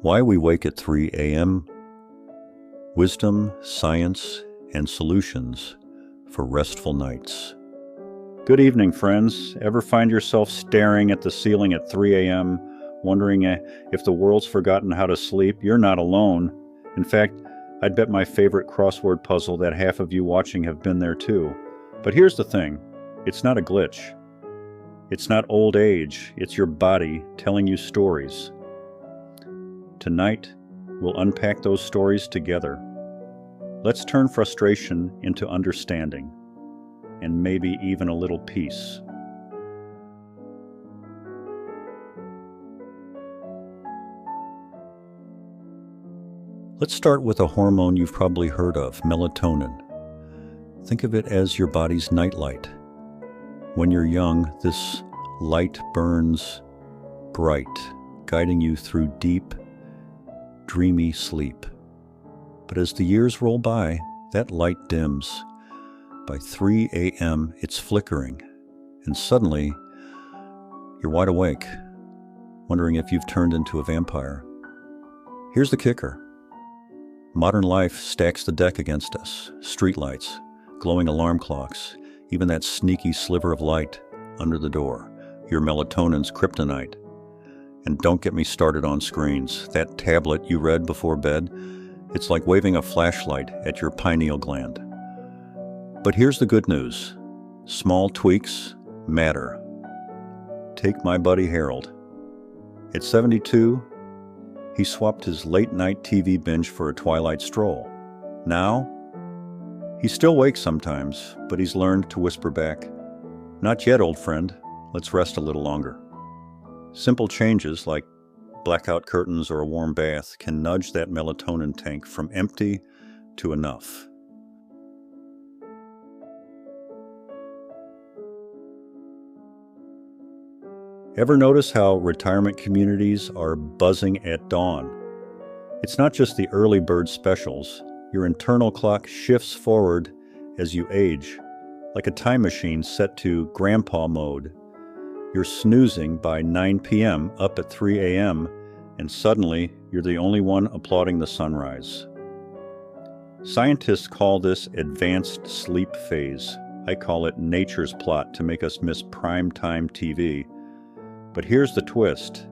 Why we wake at 3 a.m. Wisdom, science, and solutions for restful nights. Good evening, friends. Ever find yourself staring at the ceiling at 3 a.m., wondering if the world's forgotten how to sleep? You're not alone. In fact, I'd bet my favorite crossword puzzle that half of you watching have been there too. But here's the thing. It's not a glitch. It's not old age. It's your body telling you stories. Tonight, we'll unpack those stories together. Let's turn frustration into understanding, and maybe even a little peace. Let's start with a hormone you've probably heard of, melatonin. Think of it as your body's nightlight. When you're young, this light burns bright, guiding you through deep, dreamy sleep. But as the years roll by, that light dims. By 3 a.m., it's flickering, and suddenly, you're wide awake, wondering if you've turned into a vampire. Here's the kicker. Modern life stacks the deck against us. Streetlights, glowing alarm clocks, even that sneaky sliver of light under the door, your melatonin's kryptonite. And don't get me started on screens. That tablet you read before bed, it's like waving a flashlight at your pineal gland. But here's the good news. Small tweaks matter. Take my buddy Harold. At 72, he swapped his late-night TV binge for a twilight stroll. Now, he still wakes sometimes, but he's learned to whisper back, "Not yet, old friend. Let's rest a little longer." Simple changes like blackout curtains or a warm bath can nudge that melatonin tank from empty to enough. Ever notice how retirement communities are buzzing at dawn? It's not just the early bird specials. Your internal clock shifts forward as you age, like a time machine set to grandpa mode. You're snoozing by 9 p.m., up at 3 a.m., and suddenly you're the only one applauding the sunrise. Scientists call this advanced sleep phase. I call it nature's plot to make us miss prime-time TV. But here's the twist.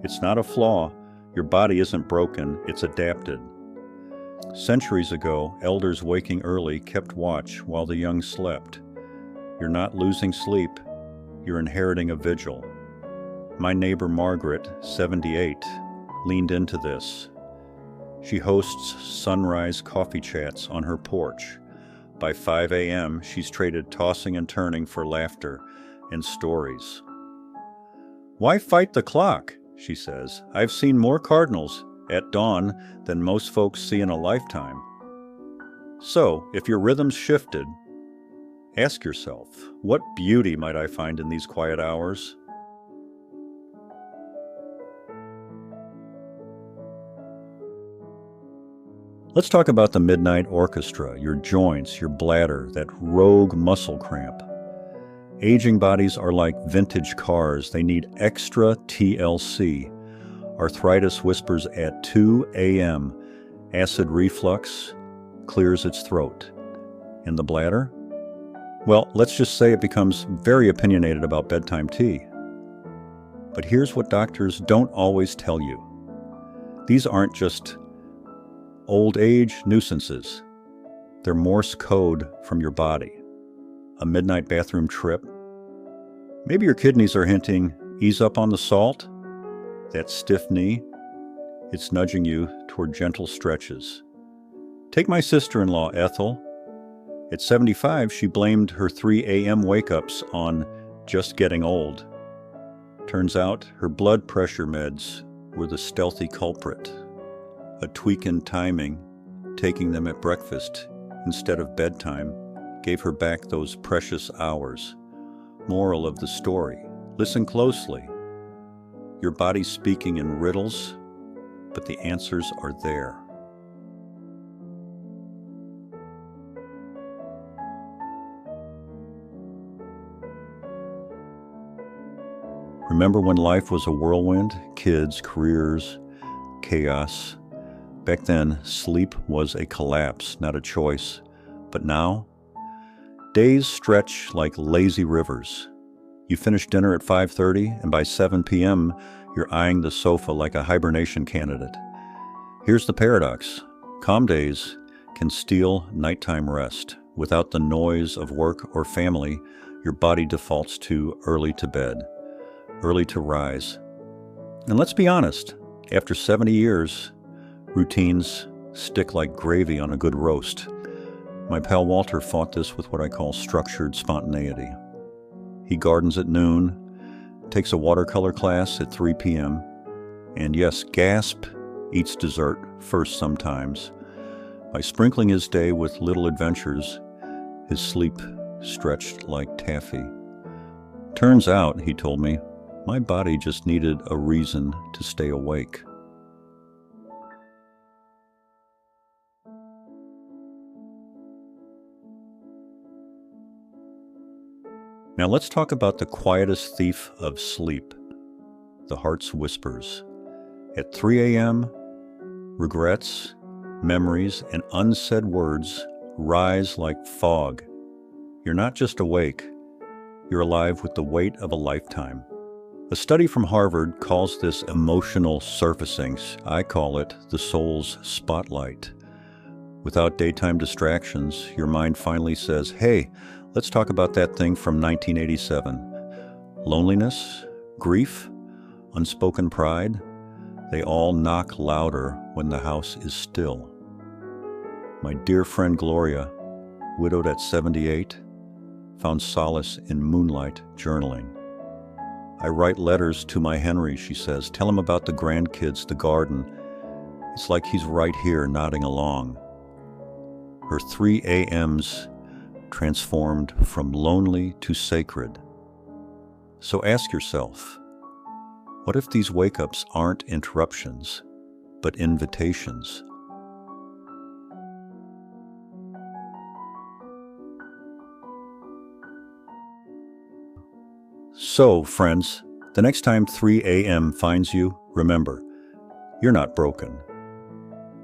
It's not a flaw. Your body isn't broken, it's adapted. Centuries ago, elders waking early kept watch while the young slept. You're not losing sleep. You're inheriting a vigil. My neighbor Margaret, 78, leaned into this. She hosts sunrise coffee chats on her porch. By 5 a.m., she's traded tossing and turning for laughter and stories. "Why fight the clock?" she says. "I've seen more cardinals at dawn than most folks see in a lifetime." So, if your rhythm's shifted, ask yourself, what beauty might I find in these quiet hours? Let's talk about the midnight orchestra, your joints, your bladder, that rogue muscle cramp. Aging bodies are like vintage cars. They need extra TLC. Arthritis whispers at 2 a.m. Acid reflux clears its throat. And the bladder? Well, let's just say it becomes very opinionated about bedtime tea. But here's what doctors don't always tell you. These aren't just old age nuisances. They're Morse code from your body. A midnight bathroom trip. Maybe your kidneys are hinting, ease up on the salt. That stiff knee, it's nudging you toward gentle stretches. Take my sister-in-law, Ethel. At 75, she blamed her 3 a.m. wake-ups on just getting old. Turns out her blood pressure meds were the stealthy culprit. A tweak in timing, taking them at breakfast instead of bedtime, gave her back those precious hours. Moral of the story, listen closely. Your body's speaking in riddles, but the answers are there. Remember when life was a whirlwind? Kids, careers, chaos. Back then, sleep was a collapse, not a choice. But now, days stretch like lazy rivers. You finish dinner at 5:30, and by 7 p.m., you're eyeing the sofa like a hibernation candidate. Here's the paradox. Calm days can steal nighttime rest. Without the noise of work or family, your body defaults to early to bed, early to rise. And let's be honest, after 70 years, routines stick like gravy on a good roast. My pal Walter fought this with what I call structured spontaneity. He gardens at noon, takes a watercolor class at 3 p.m., and yes, gasp, eats dessert first sometimes. By sprinkling his day with little adventures, his sleep stretched like taffy. Turns out, he told me, my body just needed a reason to stay awake. Now let's talk about the quietest thief of sleep, the heart's whispers. At 3 a.m., regrets, memories, and unsaid words rise like fog. You're not just awake, you're alive with the weight of a lifetime. A study from Harvard calls this emotional surfacing. I call it the soul's spotlight. Without daytime distractions, your mind finally says, hey, let's talk about that thing from 1987. Loneliness, grief, unspoken pride, they all knock louder when the house is still. My dear friend Gloria, widowed at 78, found solace in moonlight journaling. I write letters to my Henry, she says. Tell him about the grandkids, the garden. It's like he's right here nodding along. Her 3 a.m.s transformed from lonely to sacred. So ask yourself, what if these wake-ups aren't interruptions, but invitations? So, friends, the next time 3 a.m. finds you, remember, you're not broken.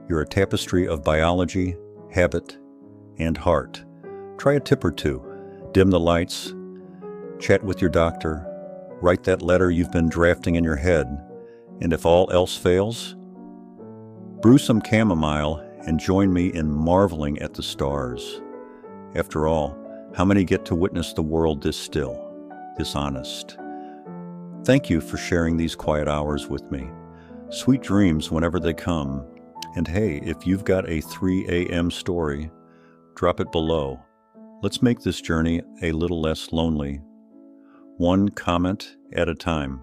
You're a tapestry of biology, habit, and heart. Try a tip or two. Dim the lights, chat with your doctor, write that letter you've been drafting in your head, and if all else fails, brew some chamomile and join me in marveling at the stars. After all, how many get to witness the world this still, this honest? Thank you for sharing these quiet hours with me. Sweet dreams whenever they come. And hey, if you've got a 3 a.m. story, drop it below. Let's make this journey a little less lonely, one comment at a time.